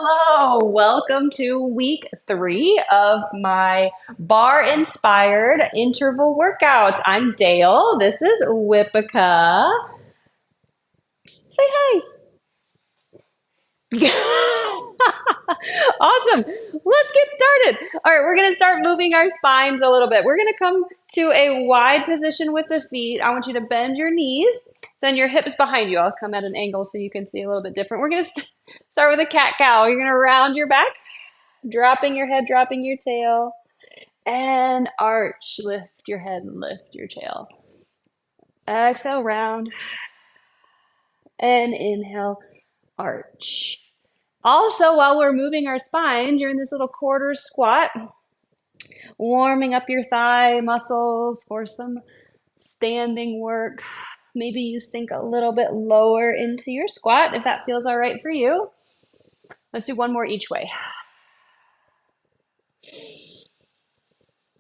Hello, welcome to week 3 of my Barre-Inspired Interval workouts. I'm Dale. This is Whippica. Say hi. Awesome. Let's get started. All right, we're going to start moving our spines a little bit. We're going to come to a wide position with the feet. I want you to bend your knees, send your hips behind you. I'll come at an angle so you can see a little bit different. We're going to start with a cat-cow. You're going to round your back, dropping your head, dropping your tail, and arch. Lift your head and lift your tail. Exhale, round, and inhale, arch. Also, while we're moving our spines, you're in this little quarter squat, warming up your thigh muscles for some standing work. Maybe you sink a little bit lower into your squat if that feels all right for you. Let's do one more each way.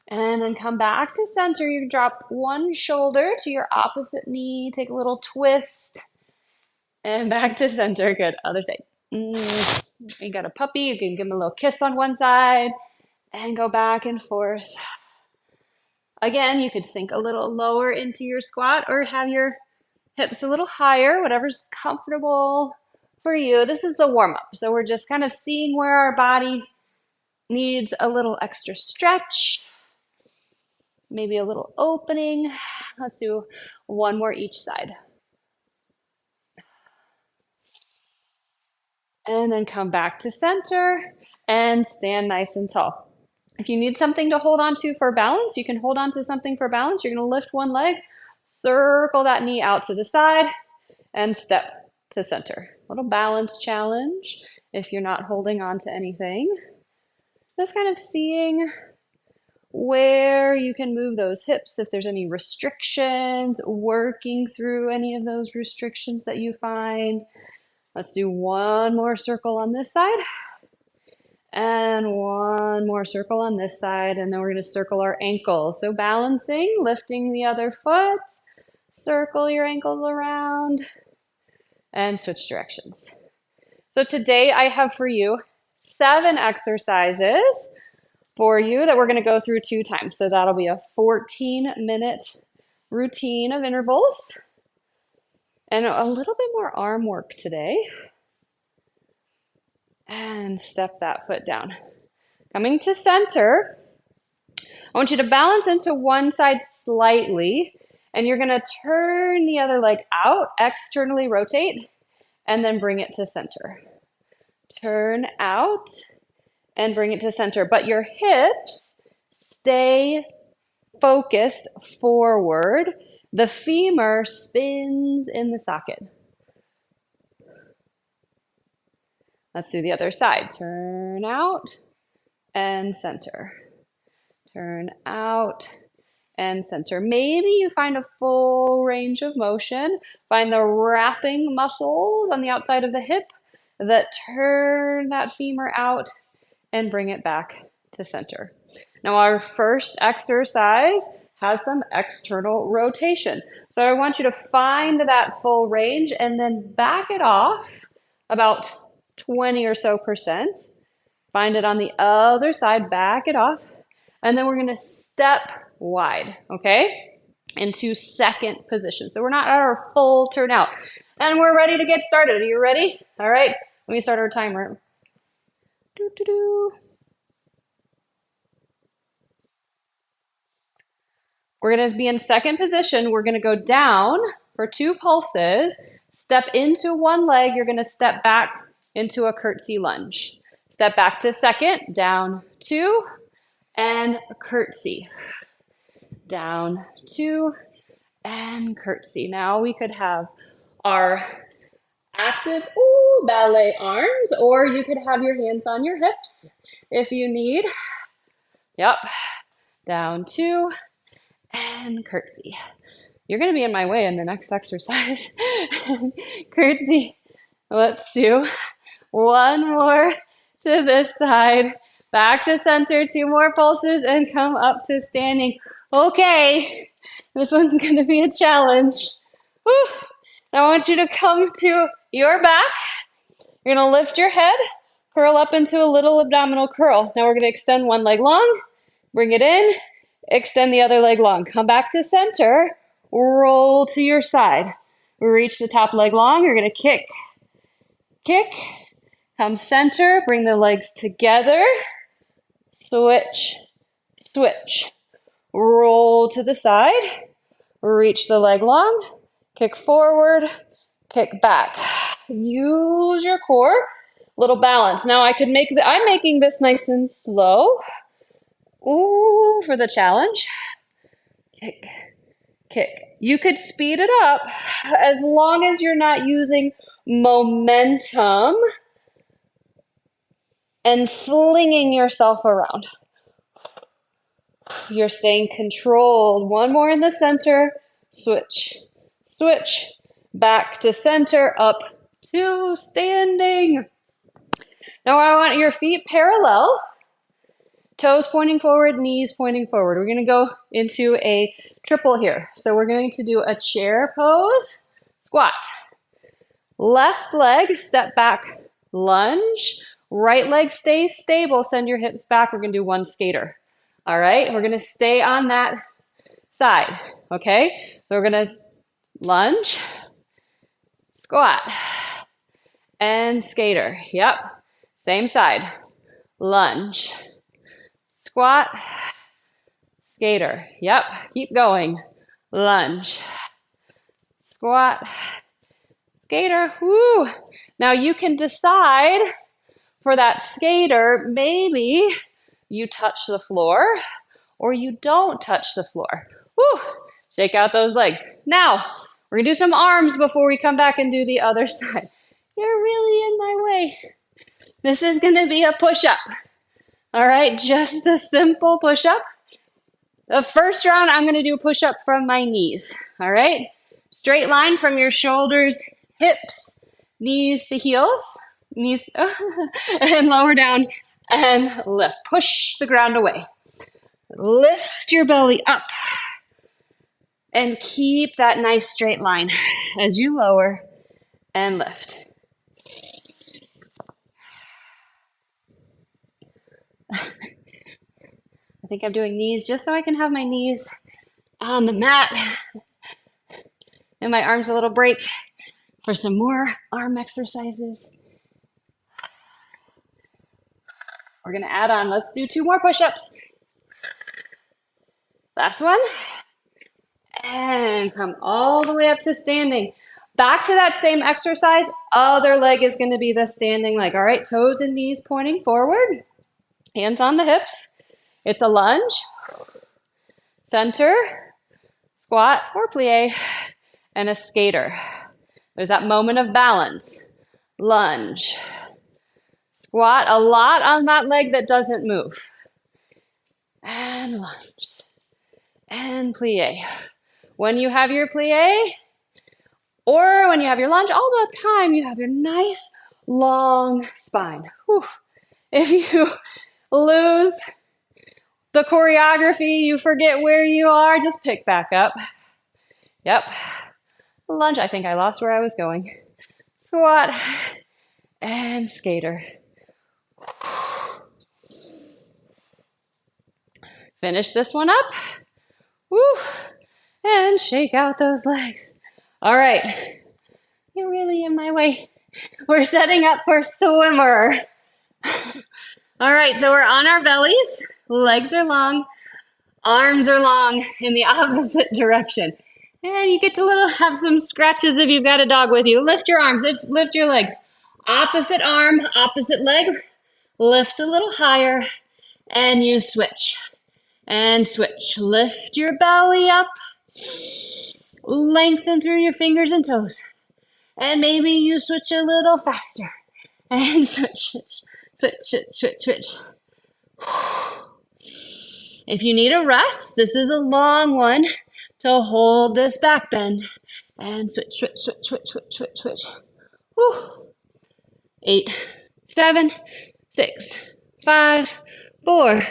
And then come back to center. You drop one shoulder to your opposite knee, take a little twist, and back to center. Good. Other side. You got a puppy, you can give him a little kiss on one side and go back and forth. Again, you could sink a little lower into your squat or have your hips a little higher, whatever's comfortable for you. This is the warm-up. So we're just kind of seeing where our body needs a little extra stretch, maybe a little opening. Let's do one more each side. And then come back to center and stand nice and tall. If you need something to hold on to for balance, you can hold on to something for balance. You're going to lift one leg, circle that knee out to the side, and step to center. A little balance challenge if you're not holding on to anything. Just kind of seeing where you can move those hips, if there's any restrictions, working through any of those restrictions that you find. Let's do one more circle on this side and one more circle on this side, and then we're going to circle our ankles. So balancing, lifting the other foot, circle your ankles around, and switch directions. So today I have for you 7 exercises for you that we're going to go through 2 times. So that'll be a 14-minute routine of intervals. And a little bit more arm work today. And step that foot down. Coming to center, I want you to balance into one side slightly, and you're going to turn the other leg out, externally rotate, and then bring it to center. Turn out and bring it to center, but your hips stay focused forward. The femur spins in the socket. Let's do the other side. Turn out and center. Turn out and center. Maybe you find a full range of motion. Find the wrapping muscles on the outside of the hip that turn that femur out and bring it back to center. Now our first exercise has some external rotation. So I want you to find that full range and then back it off about 20 or so percent. Find it on the other side, back it off, and then we're going to step wide, okay, into second position. So we're not at our full turnout. And we're ready to get started. Are you ready? All right, let me start our timer. We're going to be in second position. We're going to go down for 2 pulses, step into one leg. You're going to step back into a curtsy lunge. Step back to second, down 2, and curtsy. Down 2, and curtsy. Now we could have our active ballet arms, or you could have your hands on your hips if you need. Yep. Down 2, and curtsy. You're going to be in my way in the next exercise. Curtsy. Let's do one more to this side. Back to center, 2 more pulses, and come up to standing. Okay, this one's going to be a challenge. Whew. I want you to come to your back. You're going to lift your head, Curl up into a little abdominal curl. Now we're going to extend one leg long, bring it in, extend the other leg long. Come back to center, roll to your side. Reach the top leg long. You're going to kick, kick, come center, bring the legs together, switch, switch. Roll to the side, reach the leg long, kick forward, kick back. Use your core. Little balance. Now I'm making this nice and slow. Ooh, for the challenge. Kick, kick. You could speed it up as long as you're not using momentum and flinging yourself around. You're staying controlled. One more in the center. Switch, switch. Back to center, up to standing. Now I want your feet parallel, toes pointing forward, knees pointing forward. We're going to go into a triple here. So we're going to do a chair pose, squat. Left leg, step back, lunge. Right leg stays stable, send your hips back. We're going to do one skater. All right, we're going to stay on that side, okay? So we're going to lunge, squat, and skater. Yep, same side. Lunge, squat, skater. Yep, keep going. Lunge, squat, skater. Woo! Now you can decide for that skater, maybe you touch the floor or you don't touch the floor. Woo! Shake out those legs. Now, we're going to do some arms before we come back and do the other side. You're really in my way. This is going to be a push-up. All right, just a simple push-up. The first round, I'm going to do a push-up from my knees. All right, straight line from your shoulders, hips, knees to heels, knees, and lower down and lift. Push the ground away. Lift your belly up and keep that nice straight line as you lower and lift. I think I'm doing knees just so I can have my knees on the mat and my arms a little break for some more arm exercises. We're going to add on, let's do 2 more push-ups. Last one. And come all the way up to standing. Back to that same exercise. Other leg is going to be the standing leg. All right, toes and knees pointing forward. Hands on the hips. It's a lunge. Center, squat or plie, and a skater. There's that moment of balance. Lunge. Squat, a lot on that leg that doesn't move. And lunge. And plie. When you have your plie, or when you have your lunge, all the time you have your nice long spine. Whew. If you lose the choreography, you forget where you are, just pick back up. Yep. Lunge, I think I lost where I was going. Squat and skater. Finish this one up. Woo. And shake out those legs. All right. You're really in my way. We're setting up for swimmer. All right, so we're on our bellies. Legs are long. Arms are long in the opposite direction. And you get to have some scratches if you've got a dog with you. Lift your arms, lift your legs. Opposite arm, opposite leg. Lift a little higher and you switch. And switch. Lift your belly up. Lengthen through your fingers and toes. And maybe you switch a little faster. And switch, switch, switch, switch, switch. If you need a rest, this is a long one to hold this back bend. And switch, switch, switch, switch, switch, switch, switch. Whew. 8, 7, 6, 5, 4,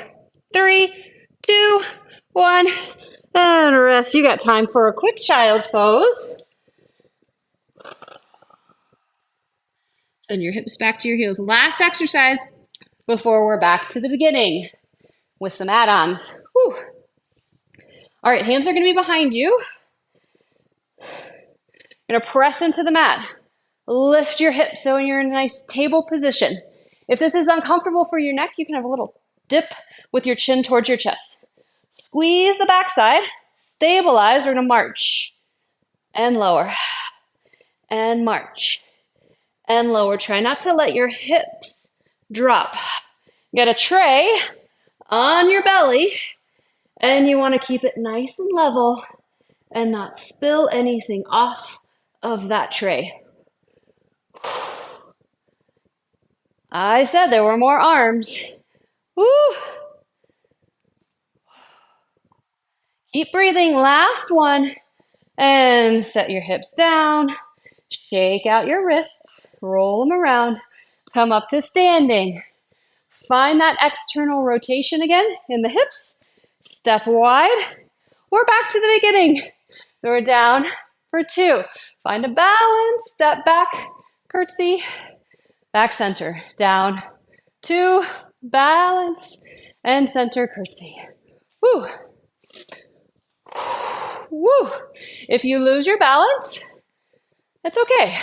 3, 2, 1. And rest. You got time for a quick child's pose. Send your hips back to your heels. Last exercise before we're back to the beginning with some add-ons. Whew. All right, hands are going to be behind you. You're going to press into the mat. Lift your hips so you're in a nice table position. If this is uncomfortable for your neck, you can have a little dip with your chin towards your chest. Squeeze the backside. Stabilize. We're going to march and lower and march and lower. Try not to let your hips drop. You got a tray on your belly, and you want to keep it nice and level and not spill anything off of that tray. I said there were more arms. Woo! Keep breathing. Last one. And set your hips down. Shake out your wrists. Roll them around. Come up to standing. Find that external rotation again in the hips. Step wide. We're back to the beginning. So we're down for 2. Find a balance. Step back. Curtsy. Back center. Down. 2. Balance. And center curtsy. Woo. Woo. If you lose your balance, it's okay.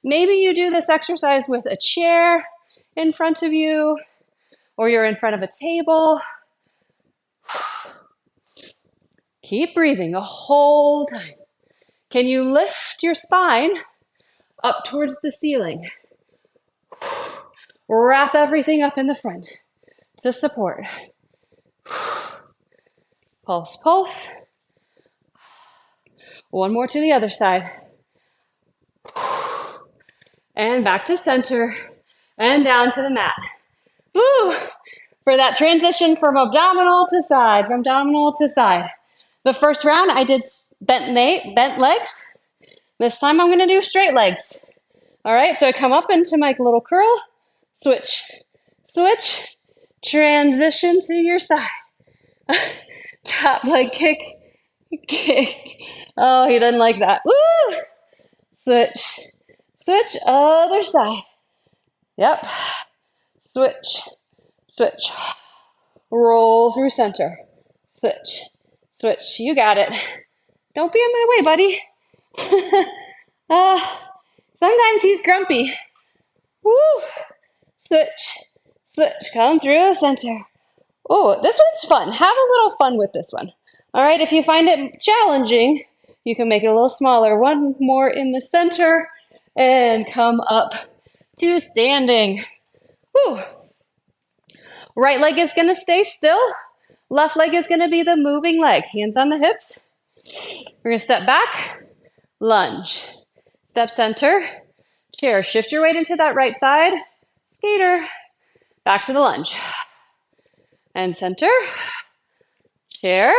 Maybe you do this exercise with a chair in front of you, or you're in front of a table. Keep breathing the whole time. Can you lift your spine up towards the ceiling? Wrap everything up in the front to support. Pulse, pulse. One more to the other side. And back to center and down to the mat. Woo! For that transition from abdominal to side, from abdominal to side. The first round I did bent legs. This time I'm going to do straight legs. All right, so I come up into my little curl, switch, switch, transition to your side. Top leg kick, kick. Oh, he doesn't like that. Woo! Switch, switch, other side. Yep. Switch, switch. Roll through center. Switch, switch. You got it. Don't be in my way, buddy. Sometimes he's grumpy. Woo! Switch, switch. Come through the center. Oh, this one's fun. Have a little fun with this one. All right, if you find it challenging, you can make it a little smaller. One more in the center and come up to standing. Woo. Right leg is going to stay still. Left leg is going to be the moving leg. Hands on the hips. We're going to step back, lunge, step center, chair. Shift your weight into that right side. Skater. Back to the lunge. And center, chair,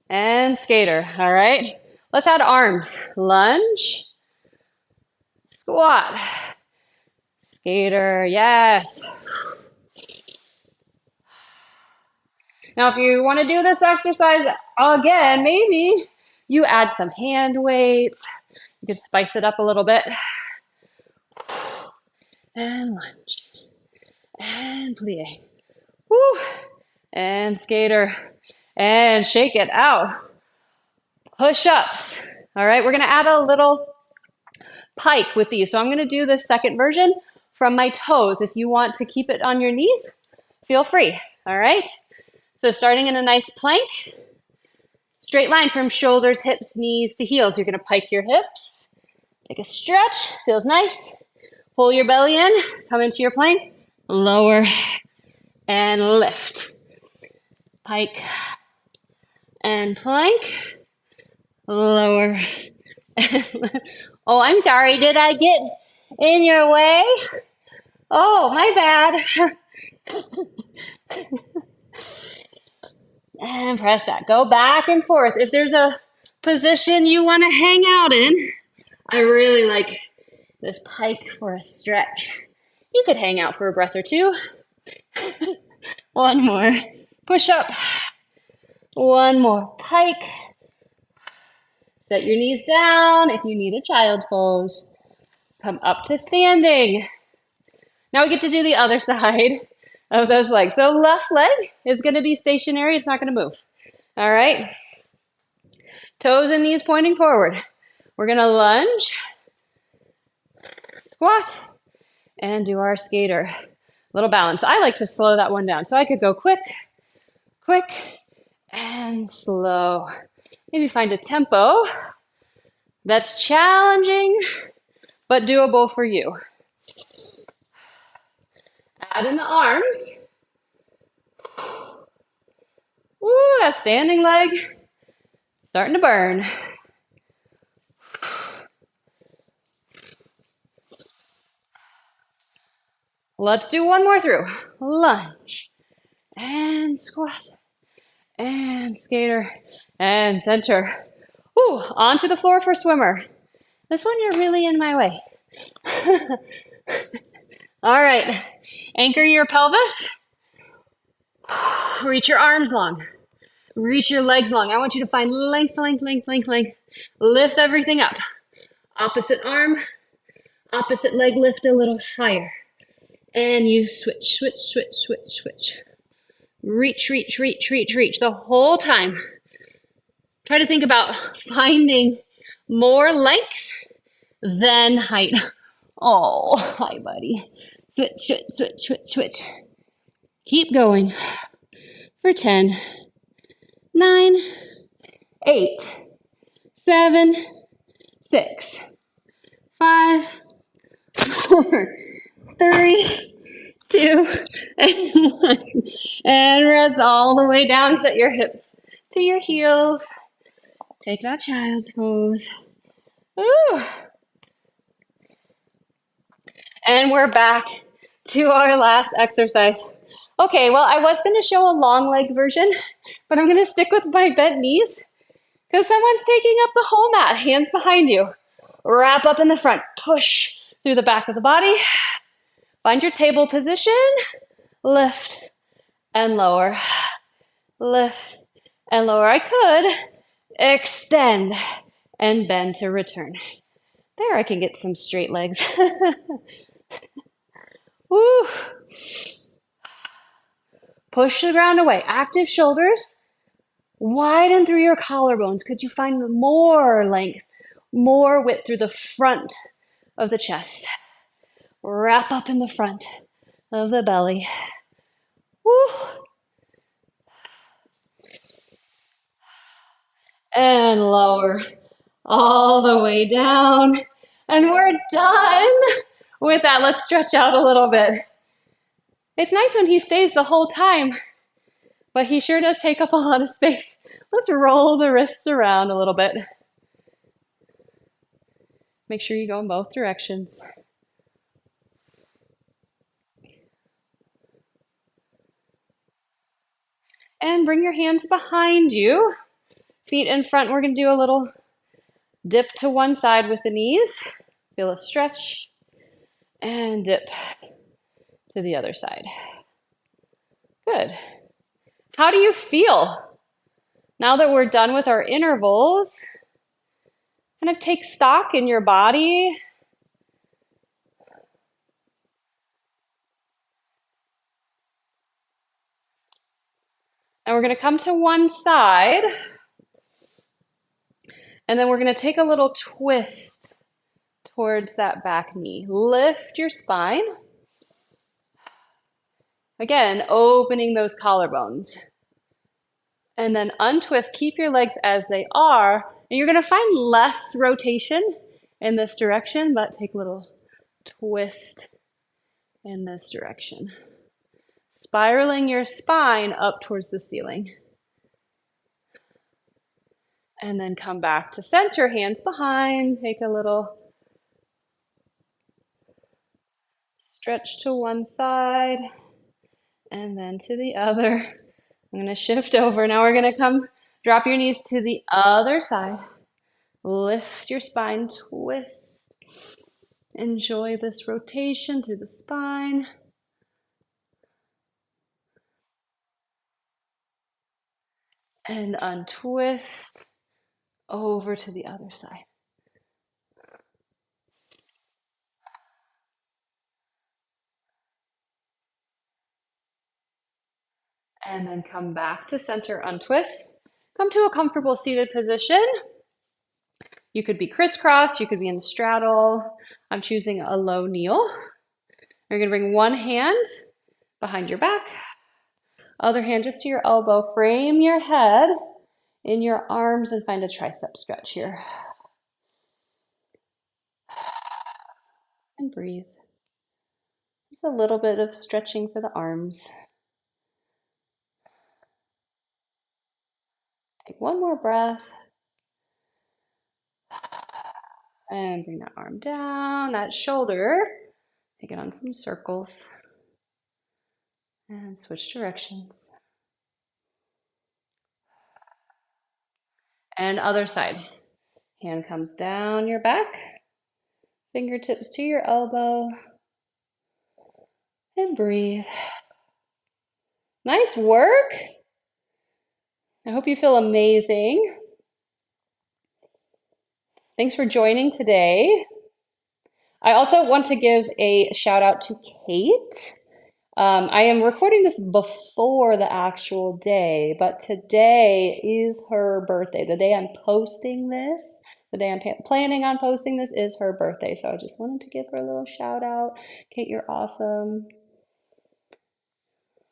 and skater. All right. Let's add arms. Lunge, squat, skater. Yes. Now, if you want to do this exercise again, maybe you add some hand weights. You can spice it up a little bit. And lunge. And plie. Woo. And skater. And shake it out. Push-ups. All right, we're going to add a little pike with these. So I'm going to do the second version from my toes. If you want to keep it on your knees, feel free. All right. So starting in a nice plank, straight line from shoulders, hips, knees to heels. You're going to pike your hips. Take a stretch. Feels nice. Pull your belly in. Come into your plank. Lower and lift. Pike and plank. Lower. Oh, I'm sorry. Did I get in your way? Oh, my bad. And press that. Go back and forth. If there's a position you want to hang out in, I really like this pike for a stretch. You could hang out for a breath or two. One more. Push up. One more pike. Set your knees down if you need a child's pose. Come up to standing. Now we get to do the other side of those legs. So left leg is going to be stationary. It's not going to move. All right. Toes and knees pointing forward. We're going to lunge, squat, and do our skater. Little balance. I like to slow that one down. So I could go quick, quick, and slow. Maybe find a tempo that's challenging, but doable for you. Add in the arms. Ooh, that standing leg starting to burn. Let's do one more through. Lunge and squat and skater and center. Ooh, onto the floor for swimmer. This one, you're really in my way. All right, anchor your pelvis. Reach your arms long. Reach your legs long. I want you to find length, length, length, length, length. Lift everything up. Opposite arm, opposite leg, lift a little higher. And you switch, switch, switch, switch, switch. Reach, reach, reach, reach, reach the whole time. Try to think about finding more length than height. Oh, hi, buddy. Switch, switch, switch, switch, switch. Keep going for 10, 9, 8, 7, 6, 5, 4, 3, 2, and 1. And rest all the way down. Set your hips to your heels. Take that child's pose. Ooh. And we're back to our last exercise. Okay, well, I was going to show a long leg version, but I'm going to stick with my bent knees because someone's taking up the whole mat. Hands behind you. Wrap up in the front. Push through the back of the body. Find your table position. Lift and lower. Lift and lower. I could extend and bend to return. There, I can get some straight legs. Woo. Push the ground away. Active shoulders. Widen through your collarbones. Could you find more length, more width through the front of the chest? Wrap up in the front of the belly. Woo. And lower all the way down. And we're done with that. Let's stretch out a little bit. It's nice when he stays the whole time, but he sure does take up a lot of space. Let's roll the wrists around a little bit. Make sure you go in both directions. And bring your hands behind you. Feet in front. We're going to do a little dip to one side with the knees. Feel a stretch. And dip to the other side. Good. How do you feel? Now that we're done with our intervals, kind of take stock in your body. And we're going to come to one side. And then we're going to take a little twist towards that back knee. Lift your spine. Again, opening those collarbones. And then untwist. Keep your legs as they are. And you're going to find less rotation in this direction, but take a little twist in this direction. Spiraling your spine up towards the ceiling. And then come back to center, hands behind. Take a little stretch to one side and then to the other. I'm going to shift over. Now we're going to come, drop your knees to the other side. Lift your spine, twist. Enjoy this rotation through the spine. And untwist over to the other side. And then come back to center, untwist. Come to a comfortable seated position. You could be crisscross, you could be in straddle. I'm choosing a low kneel. You're gonna bring one hand behind your back, other hand just to your elbow. Frame your head in your arms and find a tricep stretch here. And breathe. Just a little bit of stretching for the arms. Take one more breath. And bring that arm down, that shoulder. Take it on some circles. And switch directions. And other side. Hand comes down your back. Fingertips to your elbow. And breathe. Nice work. I hope you feel amazing. Thanks for joining today. I also want to give a shout out to Kate. I am recording this before the actual day, but today is her birthday. The day I'm posting this, the day I'm planning on posting this is her birthday. So I just wanted to give her a little shout out. Kate, you're awesome.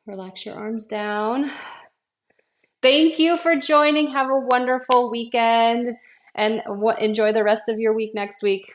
Relax your arms down. Thank you for joining. Have a wonderful weekend and enjoy the rest of your week next week.